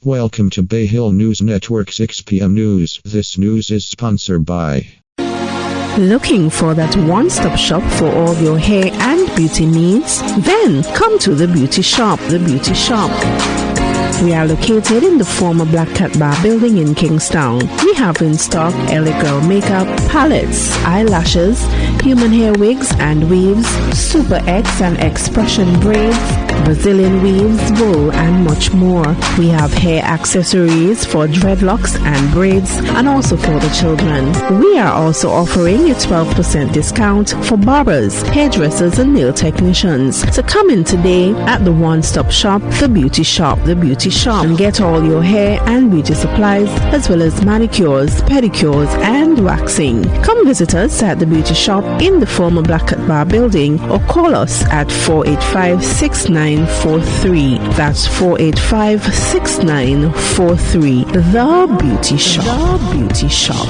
Welcome to Bay Hill News Network 6 p.m. news. This news is sponsored by... Looking for that one-stop shop for all your hair and beauty needs? Then come to The Beauty Shop. The Beauty Shop. We are located in the former Black Cat Bar building in Kingstown. We have in stock LA Girl makeup, palettes, eyelashes, human hair wigs and weaves, Super X and Expression braids, Brazilian weaves, wool and much more. We have hair accessories for dreadlocks and braids and also for the children. We are also offering a 12% discount for barbers, hairdressers and nail technicians. So come in today at the one-stop shop, The Beauty Shop. The Beauty Shop, and get all your hair and beauty supplies as well as manicures, pedicures and waxing. Come visit us at The Beauty Shop in the former Black Cat Bar building or call us at 485-6943. That's 485-6943. The Beauty Shop. The Beauty Shop.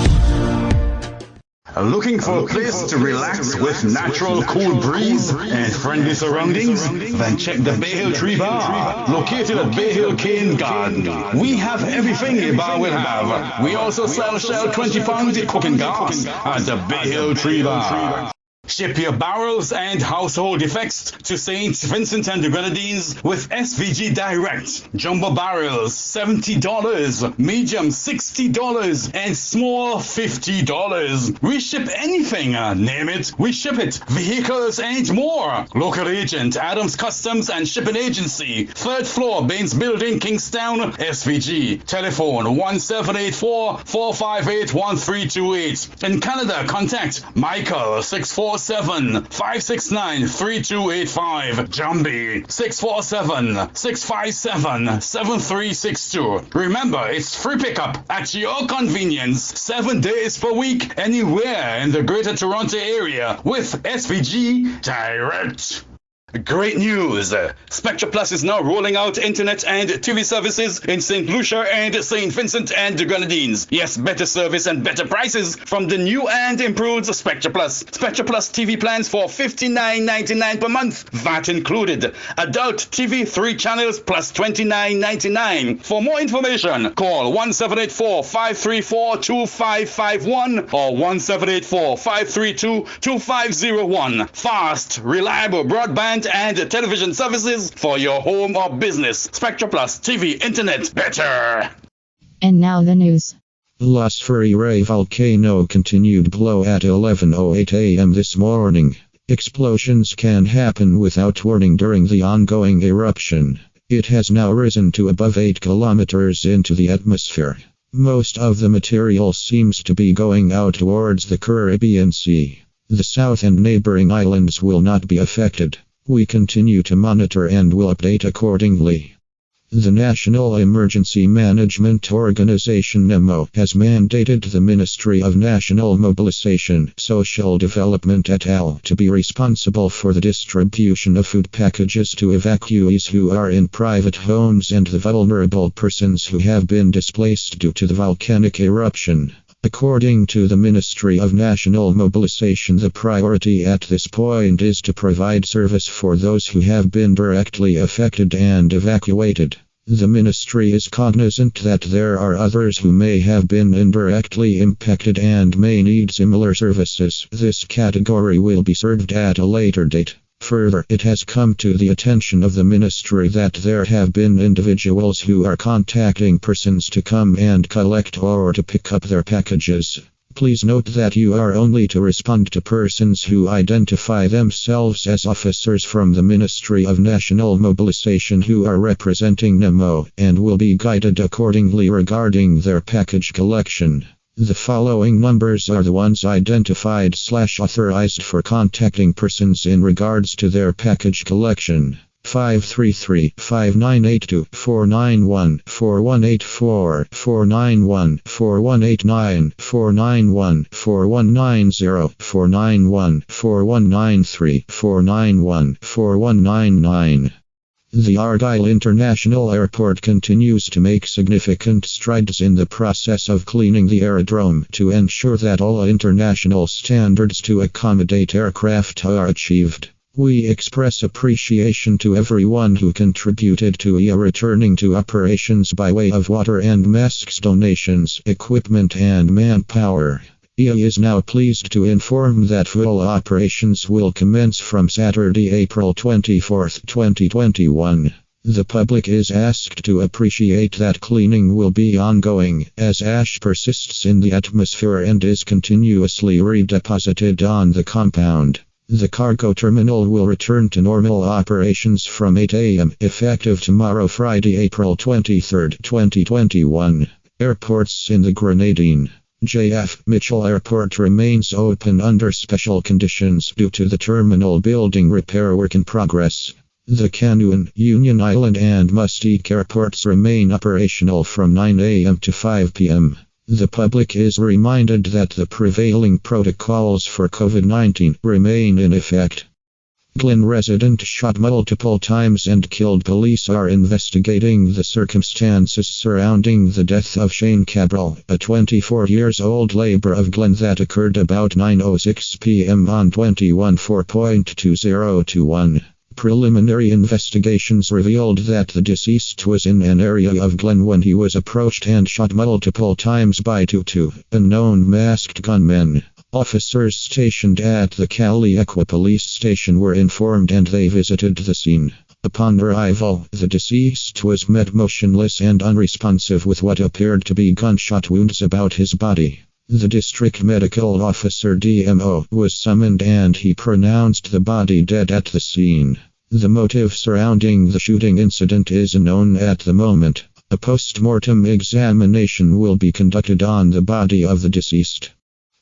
Looking for a place to relax with natural cool breeze and friendly surroundings? Then check the Bay Hill Tree Bar, located at Bay Hill Cane Garden. We have everything a bar will have. We also sell Shell 20-pound cooking gas at the Bay Hill Tree Bar. Ship your barrels and household effects to St. Vincent and the Grenadines with SVG Direct. Jumbo barrels $70, medium $60, and small $50. We ship anything, name it, we ship it. Vehicles and more. Local agent, Adams Customs and Shipping Agency. 3rd floor, Baines Building, Kingstown, SVG. Telephone 1784-458-1328. In Canada, contact Michael 647-569-3285. Jambi 647-657-7362. Remember, it's free pickup at your convenience 7 days per week anywhere in the Greater Toronto area with SVG Direct. Great news! Spectra Plus is now rolling out internet and TV services in St. Lucia and St. Vincent and the Grenadines. Yes, better service and better prices from the new and improved Spectra Plus. Spectra Plus TV plans for $59.99 per month, VAT included. Adult TV 3 channels plus $29.99. For more information, call 1784-534-2551 or 1784-532-2501. Fast, reliable broadband and television services for your home or business. Spectra Plus TV, internet, better. And now the news. Las Freire volcano continued blow at 11:08 a.m. this morning. Explosions can happen without warning during the ongoing eruption. It has now risen to above 8 kilometers into the atmosphere. Most of the material seems to be going out towards the Caribbean Sea. The south and neighboring islands will not be affected. We continue to monitor and will update accordingly. The National Emergency Management Organization NEMO has mandated the Ministry of National Mobilization, Social Development et al. To be responsible for the distribution of food packages to evacuees who are in private homes and the vulnerable persons who have been displaced due to the volcanic eruption. According to the Ministry of National Mobilization, the priority at this point is to provide service for those who have been directly affected and evacuated. The ministry is cognizant that there are others who may have been indirectly impacted and may need similar services. This category will be served at a later date. Further, it has come to the attention of the ministry that there have been individuals who are contacting persons to come and collect or to pick up their packages. Please note that you are only to respond to persons who identify themselves as officers from the Ministry of National Mobilization who are representing NEMO and will be guided accordingly regarding their package collection. The following numbers are the ones identified/authorized for contacting persons in regards to their package collection. 533-598-2-491-4189-491-4193-491-4199. The Argyle International Airport continues to make significant strides in the process of cleaning the aerodrome to ensure that all international standards to accommodate aircraft are achieved. We express appreciation to everyone who contributed to EA returning to operations by way of water and masks donations, equipment and manpower. EA is now pleased to inform that full operations will commence from Saturday, April 24, 2021. The public is asked to appreciate that cleaning will be ongoing, as ash persists in the atmosphere and is continuously redeposited on the compound. The cargo terminal will return to normal operations from 8 a.m. effective tomorrow, Friday, April 23, 2021. Airports in the Grenadine. JF Mitchell Airport remains open under special conditions due to the terminal building repair work in progress. The Canoan, Union Island and Mustique airports remain operational from 9 a.m. to 5 p.m. The public is reminded that the prevailing protocols for COVID-19 remain in effect. Glen resident shot multiple times and killed. Police are investigating the circumstances surrounding the death of Shane Cabral, a 24-year-old laborer of Glen that occurred about 9:06 p.m. on 21/4.2021. Preliminary investigations revealed that the deceased was in an area of Glen when he was approached and shot multiple times by two unknown masked gunmen. Officers stationed at the Cali-Equa police station were informed and they visited the scene. Upon arrival, the deceased was met motionless and unresponsive with what appeared to be gunshot wounds about his body. The district medical officer DMO was summoned and he pronounced the body dead at the scene. The motive surrounding the shooting incident is unknown at the moment. A post-mortem examination will be conducted on the body of the deceased.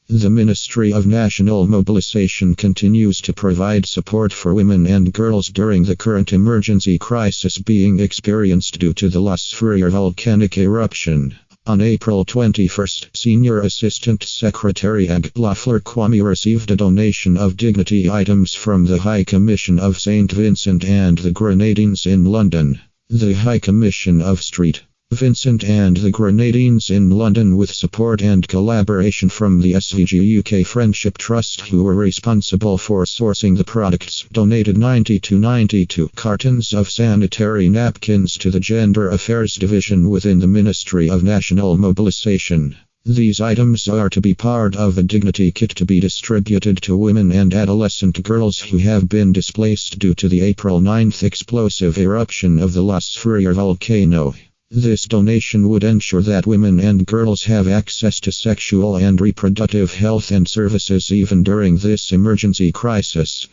The Ministry of National Mobilization continues to provide support for women and girls during the current emergency crisis being experienced due to the Las Freire volcanic eruption. On April 21, Senior Assistant Secretary Ag Lafleur Kwame received a donation of dignity items from the High Commission of St. Vincent and the Grenadines in London. The High Commission of St. Vincent and the Grenadines in London, with support and collaboration from the SVG UK Friendship Trust, who were responsible for sourcing the products, donated 92 cartons of sanitary napkins to the Gender Affairs Division within the Ministry of National Mobilization. These items are to be part of a dignity kit to be distributed to women and adolescent girls who have been displaced due to the April 9 explosive eruption of the Las Freire volcano. This donation would ensure that women and girls have access to sexual and reproductive health and services even during this emergency crisis.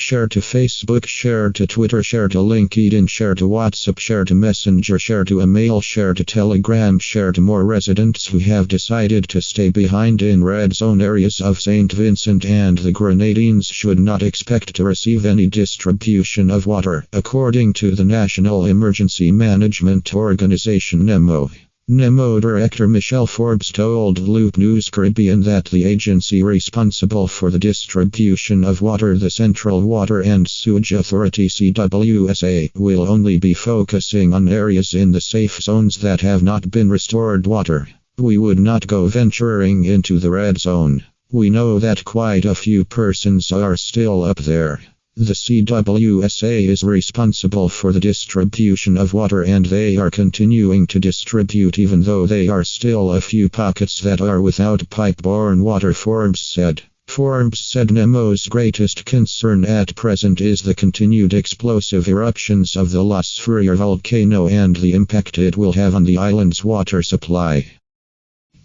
Share to Facebook, share to Twitter, share to LinkedIn, share to WhatsApp, share to Messenger, share to email, share to Telegram, share to more residents who have decided to stay behind in red zone areas of St. Vincent and the Grenadines should not expect to receive any distribution of water, according to the National Emergency Management Organization NEMO. NEMO Director Michelle Forbes told Loop News Caribbean that the agency responsible for the distribution of water, the Central Water and Sewage Authority CWSA, will only be focusing on areas in the safe zones that have not been restored water. We would not go venturing into the red zone. We know that quite a few persons are still up there. The CWSA is responsible for the distribution of water and they are continuing to distribute even though there are still a few pockets that are without pipe-borne water, Forbes said. Forbes said NEMO's greatest concern at present is the continued explosive eruptions of the Las Freire volcano and the impact it will have on the island's water supply.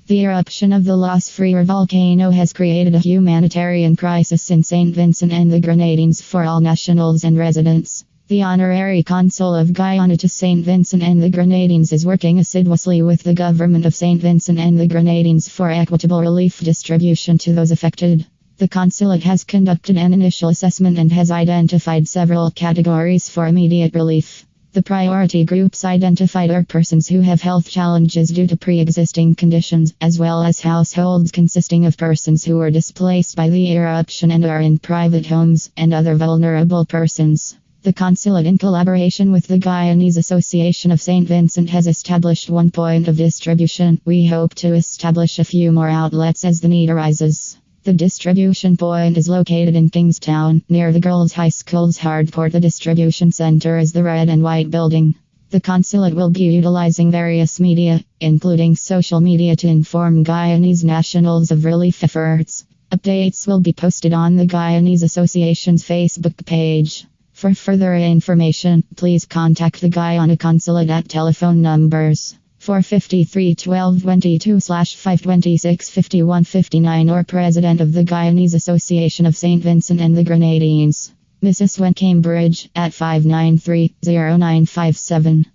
The eruption of the Las Freire volcano has created a humanitarian crisis in St. Vincent and the Grenadines for all nationals and residents. The Honorary Consul of Guyana to St. Vincent and the Grenadines is working assiduously with the government of St. Vincent and the Grenadines for equitable relief distribution to those affected. The consulate has conducted an initial assessment and has identified several categories for immediate relief. The priority groups identified are persons who have health challenges due to pre-existing conditions, as well as households consisting of persons who were displaced by the eruption and are in private homes, and other vulnerable persons. The consulate, in collaboration with the Guyanese Association of St. Vincent, has established one point of distribution. We hope to establish a few more outlets as the need arises. The distribution point is located in Kingstown, near the Girls High School's hardport. The distribution center is the red and white building. The consulate will be utilizing various media, including social media, to inform Guyanese nationals of relief efforts. Updates will be posted on the Guyanese Association's Facebook page. For further information, please contact the Guyana Consulate at telephone numbers 453 12 22/526 5159 or President of the Guyanese Association of St. Vincent and the Grenadines, Mrs. Wen Cambridge, at 593-0957.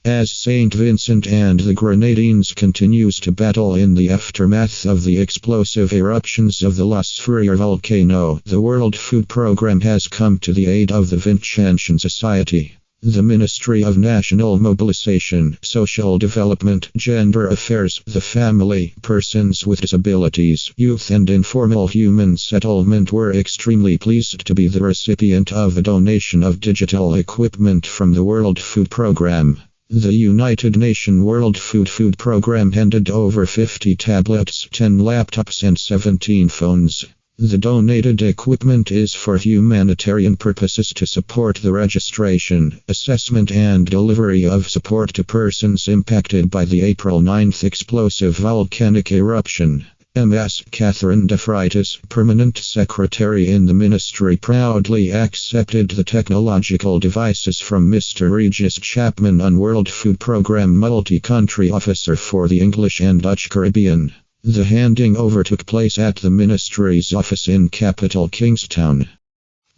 As St. Vincent and the Grenadines continues to battle in the aftermath of the explosive eruptions of the Las Freire volcano, the World Food Programme has come to the aid of the Vincentian Society. The Ministry of National Mobilization, Social Development, Gender Affairs, the Family, Persons with Disabilities, Youth and Informal Human Settlement were extremely pleased to be the recipient of a donation of digital equipment from the World Food Programme. The United Nations World Food Programme handed over 50 tablets, 10 laptops and 17 phones. The donated equipment is for humanitarian purposes to support the registration, assessment and delivery of support to persons impacted by the April 9th explosive volcanic eruption. Ms. Catherine De Freitas, Permanent Secretary in the Ministry, proudly accepted the technological devices from Mr. Regis Chapman, on World Food Programme Multi-Country Officer for the English and Dutch Caribbean. The handing over took place at the Ministry's office in capital Kingstown.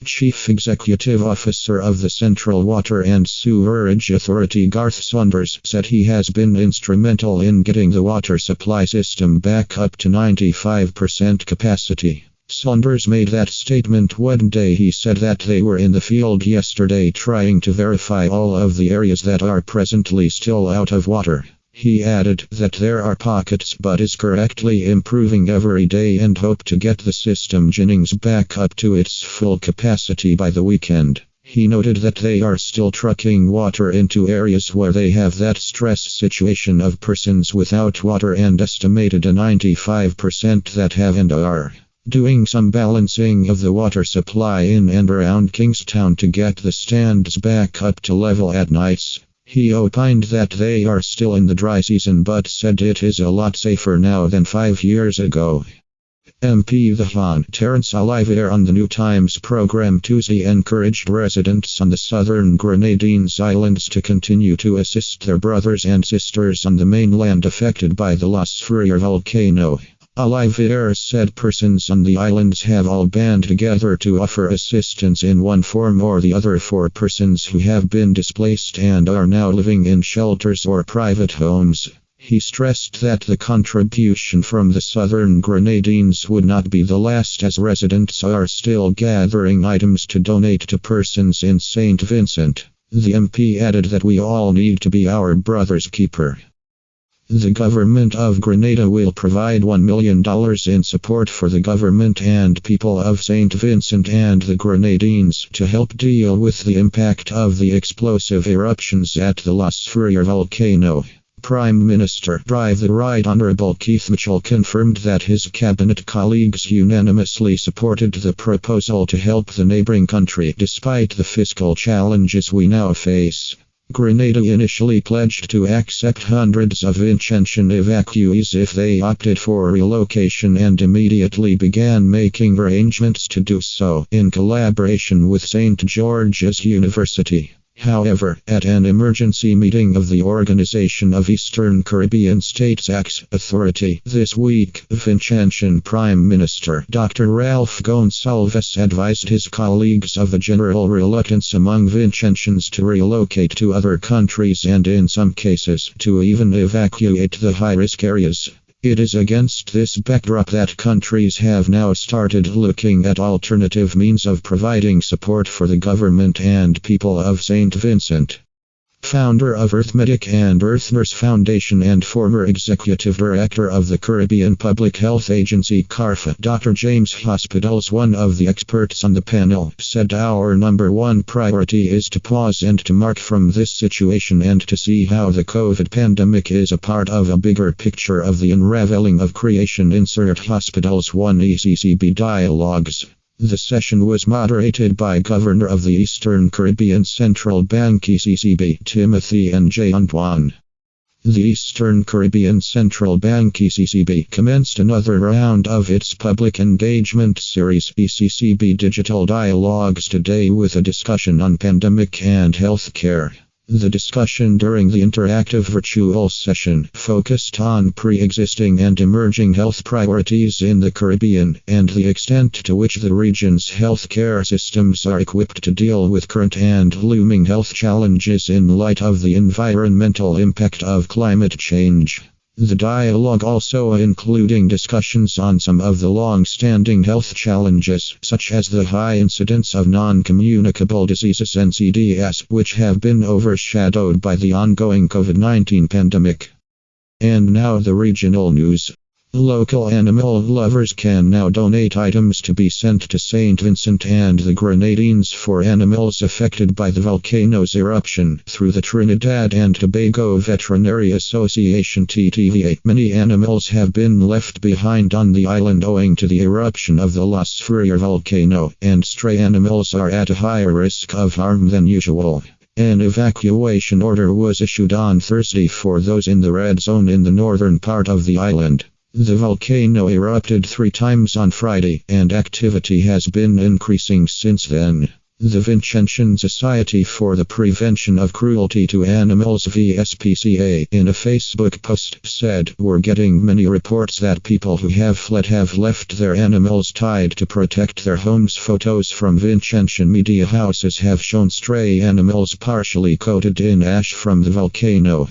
Chief Executive Officer of the Central Water and Sewerage Authority, Garth Saunders, said he has been instrumental in getting the water supply system back up to 95% capacity. Saunders made that statement Wednesday. He said that they were in the field yesterday trying to verify all of the areas that are presently still out of water. He added that there are pockets but is correctly improving every day and hope to get the system Jennings back up to its full capacity by the weekend. He noted that they are still trucking water into areas where they have that stress situation of persons without water and estimated a 95% that have and are doing some balancing of the water supply in and around Kingstown to get the stands back up to level at nights. He opined that they are still in the dry season but said it is a lot safer now than 5 years ago. MP The Hon. Terence Olivier on the New Times program Tuesday encouraged residents on the southern Grenadines Islands to continue to assist their brothers and sisters on the mainland affected by the Las Freire volcano. Olivier said persons on the islands have all band together to offer assistance in one form or the other for persons who have been displaced and are now living in shelters or private homes. He stressed that the contribution from the southern Grenadines would not be the last, as residents are still gathering items to donate to persons in St. Vincent. The MP added that we all need to be our brother's keeper. The government of Grenada will provide $1 million in support for the government and people of St. Vincent and the Grenadines to help deal with the impact of the explosive eruptions at the Las Freire volcano. Prime Minister Drive the Right Honourable Keith Mitchell confirmed that his cabinet colleagues unanimously supported the proposal to help the neighbouring country despite the fiscal challenges we now face. Grenada initially pledged to accept hundreds of Vincentian evacuees if they opted for relocation and immediately began making arrangements to do so in collaboration with St. George's University. However, at an emergency meeting of the Organization of Eastern Caribbean States Authority this week, Vincentian Prime Minister Dr. Ralph Gonsalves advised his colleagues of a general reluctance among Vincentians to relocate to other countries and in some cases to even evacuate the high-risk areas. It is against this backdrop that countries have now started looking at alternative means of providing support for the government and people of St. Vincent. founder of EarthMedic and EarthNurse Foundation and former executive director of the Caribbean Public Health Agency CARFA, Dr. James Hospitals, one of the experts on the panel, said our number one priority is to pause and to mark from this situation and to see how the COVID pandemic is a part of a bigger picture of the unraveling of creation. Insert Hospitals 1 ECCB Dialogues. The session was moderated by Governor of the Eastern Caribbean Central Bank ECCB, Timothy N. J. Antoine. The Eastern Caribbean Central Bank ECCB commenced another round of its public engagement series ECCB Digital Dialogues today with a discussion on pandemic and healthcare. The discussion during the interactive virtual session focused on pre-existing and emerging health priorities in the Caribbean and the extent to which the region's healthcare systems are equipped to deal with current and looming health challenges in light of the environmental impact of climate change. The dialogue also including discussions on some of the long-standing health challenges, such as the high incidence of non-communicable diseases NCDs, which have been overshadowed by the ongoing COVID-19 pandemic. And now the regional news. Local animal lovers can now donate items to be sent to St. Vincent and the Grenadines for animals affected by the volcano's eruption through the Trinidad and Tobago Veterinary Association TTVA. Many animals have been left behind on the island owing to the eruption of the Las Freire volcano, and stray animals are at a higher risk of harm than usual. An evacuation order was issued on Thursday for those in the red zone in the northern part of the island. The volcano erupted 3 times on Friday, and activity has been increasing since then. The Vincentian Society for the Prevention of Cruelty to Animals VSPCA in a Facebook post said, "We're getting many reports that people who have fled have left their animals tied to protect their homes. Photos from Vincentian media houses have shown stray animals partially coated in ash from the volcano."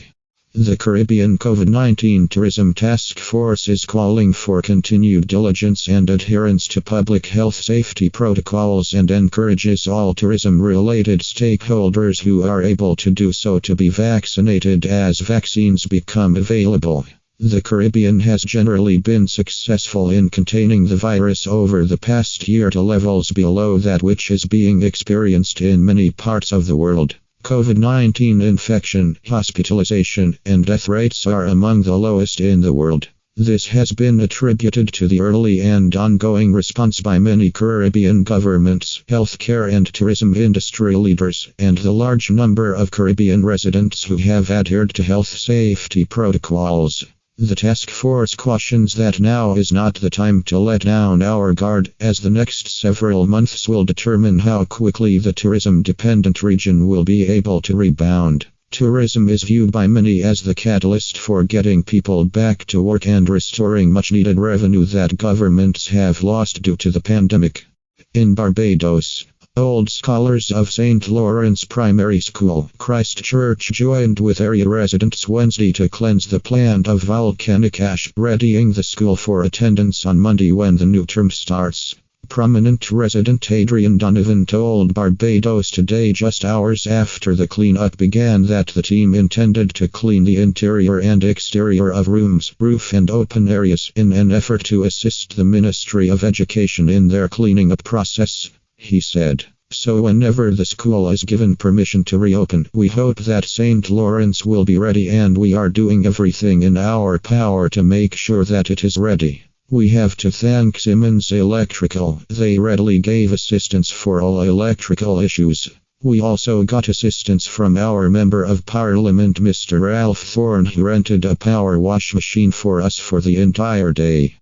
The Caribbean COVID-19 Tourism Task Force is calling for continued diligence and adherence to public health safety protocols and encourages all tourism-related stakeholders who are able to do so to be vaccinated as vaccines become available. The Caribbean has generally been successful in containing the virus over the past year to levels below that which is being experienced in many parts of the world. COVID-19 infection, hospitalization, and death rates are among the lowest in the world. This has been attributed to the early and ongoing response by many Caribbean governments, healthcare and tourism industry leaders, and the large number of Caribbean residents who have adhered to health safety protocols. The task force cautions that now is not the time to let down our guard, as the next several months will determine how quickly the tourism-dependent region will be able to rebound. Tourism is viewed by many as the catalyst for getting people back to work and restoring much-needed revenue that governments have lost due to the pandemic. In Barbados, Old Scholars of St. Lawrence Primary School, Christchurch joined with area residents Wednesday to cleanse the plant of volcanic ash, readying the school for attendance on Monday when the new term starts. Prominent resident Adrian Donovan told Barbados Today just hours after the cleanup began that the team intended to clean the interior and exterior of rooms, roof and open areas in an effort to assist the Ministry of Education in their cleaning up process. He said, "So whenever the school is given permission to reopen, we hope that St. Lawrence will be ready, and we are doing everything in our power to make sure that it is ready. We have to thank Simmons Electrical. They readily gave assistance for all electrical issues. We also got assistance from our Member of Parliament Mr. Ralph Thorne, who rented a power wash machine for us for the entire day."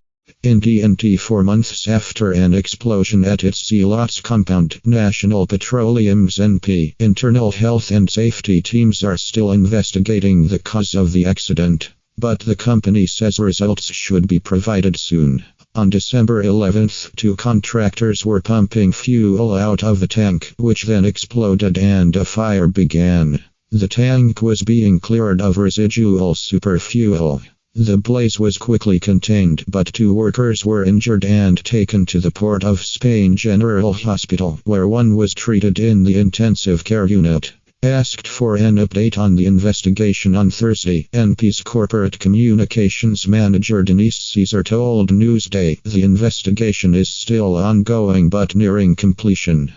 In TNT 4 months after an explosion at its Sealots compound, National Petroleum's NP Internal Health and Safety teams are still investigating the cause of the accident, but the company says results should be provided soon. On December 11th, 2 contractors were pumping fuel out of the tank, which then exploded and a fire began. The tank was being cleared of residual superfuel. The blaze was quickly contained, but 2 workers were injured and taken to the Port of Spain General Hospital, where one was treated in the intensive care unit. Asked for an update on the investigation on Thursday, NP's corporate communications manager Denise Caesar told Newsday the investigation is still ongoing but nearing completion.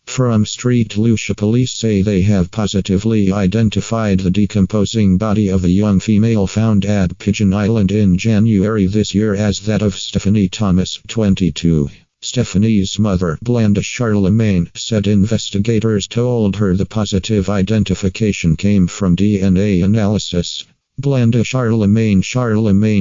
From St. Lucia, police say they have positively identified the decomposing body of a young female found at Pigeon Island in January this year as that of Stephanie Thomas, 22. Stephanie's mother, Blanda Charlemagne, said investigators told her the positive identification came from DNA analysis. Blanda Charlemagne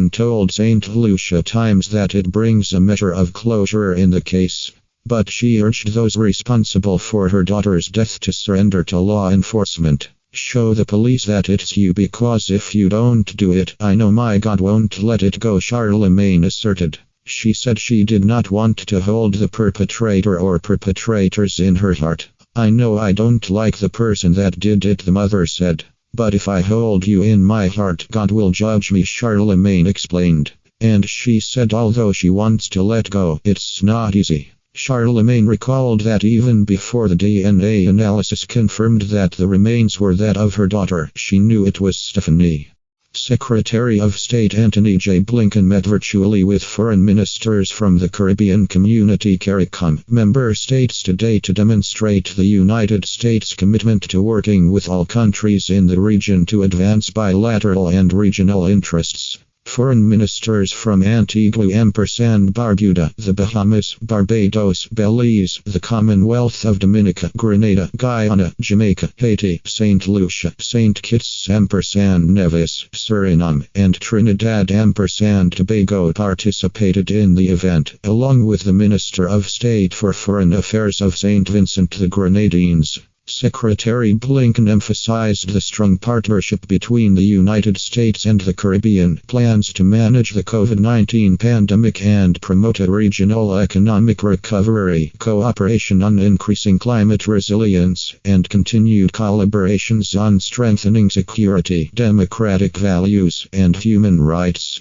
told St. Lucia Times that it brings a measure of closure in the case. But she urged those responsible for her daughter's death to surrender to law enforcement. Show the police that it's you, because if you don't do it, I know my God won't let it go, Charlemagne asserted. She said she did not want to hold the perpetrator or perpetrators in her heart. I know I don't like the person that did it, the mother said. But if I hold you in my heart, God will judge me, Charlemagne explained. And she said although she wants to let go, it's not easy. Charlemagne recalled that even before the DNA analysis confirmed that the remains were that of her daughter, she knew it was Stephanie. Secretary of State Antony J. Blinken met virtually with foreign ministers from the Caribbean Community CARICOM member states today to demonstrate the United States' commitment to working with all countries in the region to advance bilateral and regional interests. Foreign ministers from Antigua and Barbuda, the Bahamas, Barbados, Belize, the Commonwealth of Dominica, Grenada, Guyana, Jamaica, Haiti, St. Lucia, St. Kitts Nevis, Suriname, and Trinidad Tobago participated in the event, along with the Minister of State for Foreign Affairs of St. Vincent the Grenadines. Secretary Blinken emphasized the strong partnership between the United States and the Caribbean, plans to manage the COVID-19 pandemic and promote a regional economic recovery, cooperation on increasing climate resilience, and continued collaborations on strengthening security, democratic values, and human rights.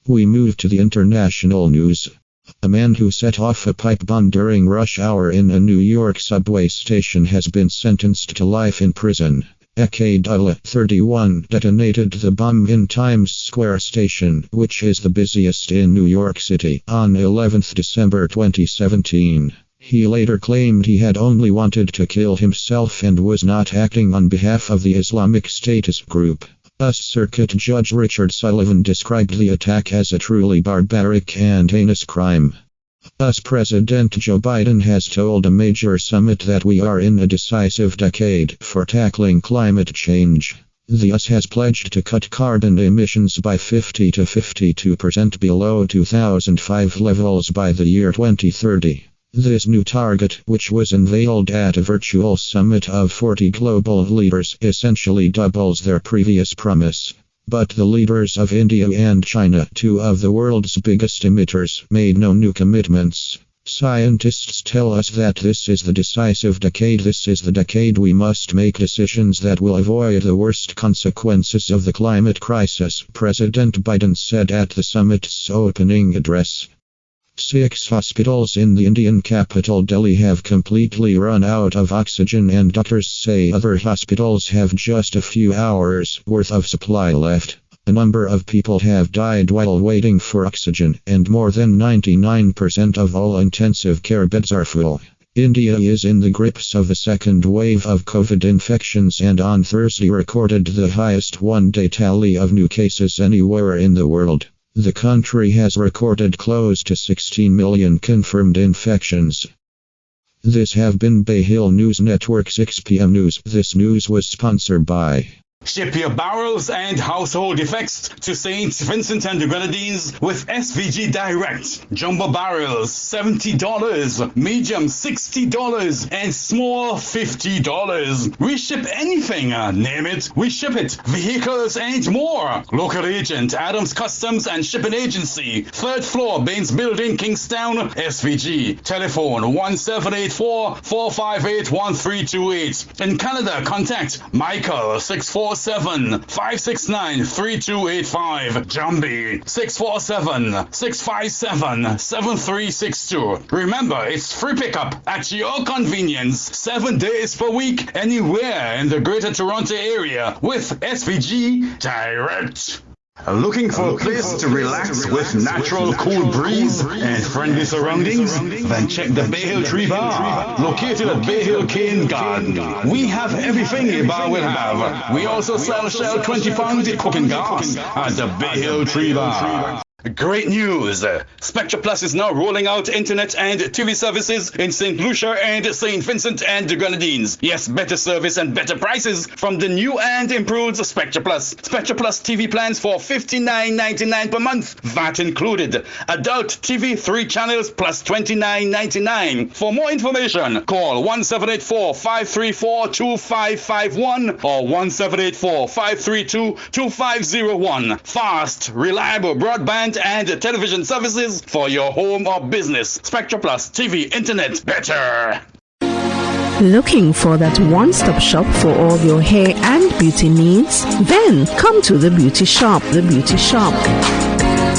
We move to the international news. A man who set off a pipe bomb during rush hour in a New York subway station has been sentenced to life in prison. Eke Dula, 31, detonated the bomb in Times Square station, which is the busiest in New York City, on 11 December 2017. He later claimed he had only wanted to kill himself and was not acting on behalf of the Islamic State group. US Circuit Judge Richard Sullivan described the attack as a truly barbaric and heinous crime. US President Joe Biden has told a major summit that we are in a decisive decade for tackling climate change. The US has pledged to cut carbon emissions by 50 to 52% below 2005 levels by the year 2030. This new target, which was unveiled at a virtual summit of 40 global leaders, essentially doubles their previous promise. But the leaders of India and China, two of the world's biggest emitters, made no new commitments. Scientists tell us that this is the decisive decade. This is the decade we must make decisions that will avoid the worst consequences of the climate crisis, President Biden said at the summit's opening address. 6 hospitals in the Indian capital Delhi have completely run out of oxygen, and doctors say other hospitals have just a few hours' worth of supply left. A number of people have died while waiting for oxygen, and more than 99% of all intensive care beds are full. India is in the grips of the second wave of COVID infections and on Thursday recorded the highest one-day tally of new cases anywhere in the world. The country has recorded close to 16 million confirmed infections. This have been Bay Hill News Network 6 p.m. news. This news was sponsored by Ship your barrels and household effects to St. Vincent and the Grenadines with SVG Direct. Jumbo barrels $70, medium $60, and small $50. We ship anything, name it, we ship it. Vehicles and more. Local agent, Adams Customs and Shipping Agency, 3rd floor, Baines Building, Kingstown, SVG. Telephone 1784-458-1328. In Canada, contact Michael 646 647-569-3285. Jambi 647-657-7362. Remember, it's free pickup at your convenience 7 days per week anywhere in the Greater Toronto area with SVG Direct. Looking for a place to relax with natural cool breeze and friendly surroundings? Then check the Bay Hill Tree Bar, located at Bay Hill Cane Garden. We have everything a bar will have. We also sell Shell 20-pound cooking gas at the Bay Hill Tree Bar. Great news! Spectra Plus is now rolling out internet and TV services in St. Lucia and St. Vincent and the Grenadines. Yes, better service and better prices from the new and improved Spectra Plus. Spectra Plus TV plans for $59.99 per month, VAT included. Adult TV 3 channels plus $29.99. For more information, call 1784-534-2551 or 1784-532-2501. Fast, reliable broadband and television services for your home or business. Spectra Plus TV, internet, better. Looking for that one-stop shop for all your hair and beauty needs? Then come to the Beauty Shop, the Beauty Shop.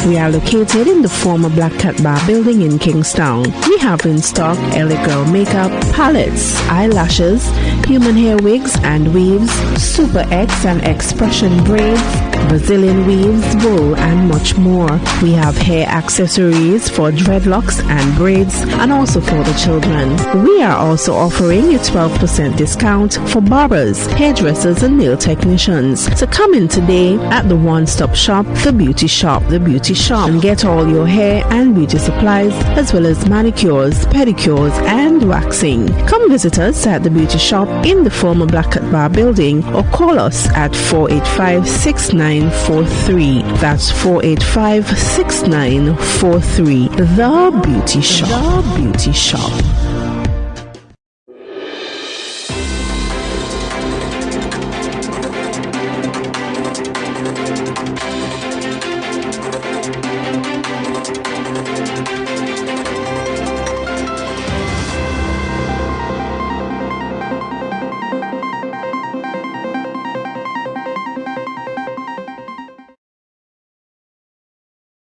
We are located in the former Black Cat Bar building in Kingstown. We have in stock LA Girl makeup, palettes, eyelashes, human hair wigs and weaves, Super X and Expression braids, Brazilian weaves, wool and much more. We have hair accessories for dreadlocks and braids and also for the children. We are also offering a 12% discount for barbers, hairdressers and nail technicians. So come in today at the one-stop shop, the Beauty Shop, the Beauty Shop, and get all your hair and beauty supplies as well as manicures, pedicures and waxing. Come visit us at the Beauty Shop in the former Black Cat Bar building or call us at 485-6943. That's 485-6943. The Beauty Shop. The Beauty Shop.